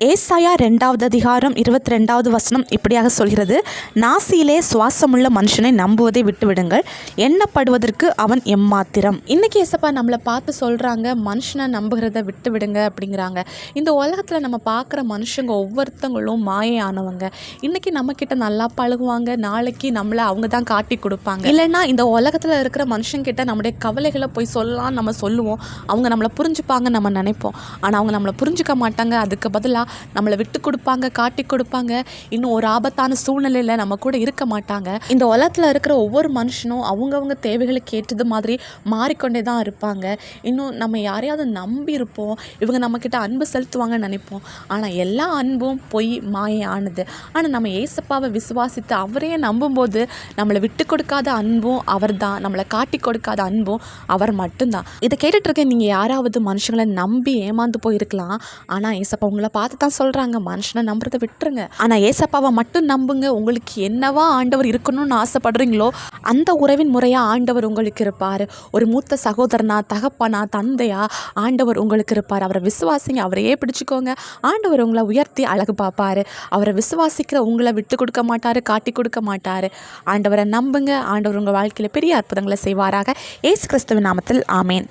ஏசாயா 2வது அதிகாரம் 22வது வசனம் இப்படியாக சொல்கிறது, நாசியிலே சுவாசமுள்ள மனுஷனை நம்புவதை விட்டுவிடுங்கள், எண்ணப்படுவதற்கு அவன் எம்மாத்திரம். இன்றைக்கி ஏசப்பா நம்மளை பார்த்து சொல்கிறாங்க, மனுஷனை நம்புகிறத விட்டு விடுங்க அப்படிங்கிறாங்க. இந்த உலகத்தில் நம்ம பார்க்குற மனுஷங்க ஒவ்வொருத்தங்களும் மாயையானவங்க. இன்றைக்கி நம்மக்கிட்ட நல்லா பழகுவாங்க, நாளைக்கு நம்மளை அவங்க தான் காட்டி கொடுப்பாங்க. இல்லைன்னா இந்த உலகத்தில் இருக்கிற மனுஷங்கிட்ட நம்முடைய கவலைகளை போய் சொல்லலாம் நம்ம சொல்லுவோம், அவங்க நம்மளை புரிஞ்சுப்பாங்க நம்ம நினைப்போம். ஆனால் அவங்க நம்மளை புரிஞ்சுக்க மாட்டாங்க. அதுக்கு பதிலாக நம்மளை விட்டு கொடுப்பாங்க, காட்டி கொடுப்பாங்க. இன்னும் ஒரு ஆபத்தான சூழ்நிலையில் நம்ம கூட இருக்க மாட்டாங்க. இந்த உலகத்தில் இருக்கிற ஒவ்வொரு மனுஷனும் அவங்கவுங்க தேவைகளுக்கு ஏற்றது மாதிரி மாறிக்கொண்டே தான் இருப்பாங்க. இன்னும் நம்ம யாரையாவது நம்பி இருப்போம், இவங்க நம்மக்கிட்ட அன்பு செலுத்துவாங்கன்னு நினைப்போம். ஆனால் எல்லா அன்பும் பொய், மாயானது. ஆனால் நம்ம ஏசப்பாவை விசுவாசித்து அவரையே நம்பும்போது நம்மளை விட்டு கொடுக்காத அன்பும் அவர் தான், நம்மளை காட்டி கொடுக்காத அன்பும் அவர் மட்டும்தான். இதை கேட்டுட்ருக்க நீங்கள் யாராவது மனுஷங்களை நம்பி ஏமாந்து போயிருக்கலாம். ஆனால் ஏசப்பா உங்களை பார்த்து தான் சொல்கிறாங்க, மனுஷனை நம்புறதை விட்டுருங்க, ஆனால் ஏசப்பாவை மட்டும் நம்புங்க. உங்களுக்கு என்னவா ஆண்டவர் இருக்கணும்னு ஆசைப்படுறீங்களோ அந்த உறவின் முறையாக ஆண்டவர் உங்களுக்கு இருப்பார். ஒரு மூத்த சகோதரனா, தகப்பனா, தந்தையா ஆண்டவர் உங்களுக்கு இருப்பார். அவரை விசுவாசிங்க, அவரையே பிடிச்சிக்கோங்க. ஆண்டவர் உங்களை உயர்த்தி அழகு பார்ப்பார். அவரை விசுவாசிக்கிற உங்களை விட்டு கொடுக்க மாட்டார், காட்டி கொடுக்க மாட்டார். ஆண்டவரை நம்புங்க. ஆண்டவர் உங்கள் வாழ்க்கையில் பெரிய அற்புதங்களை செய்வாராக. இயேசு கிறிஸ்துவின் நாமத்தில் ஆமேன்.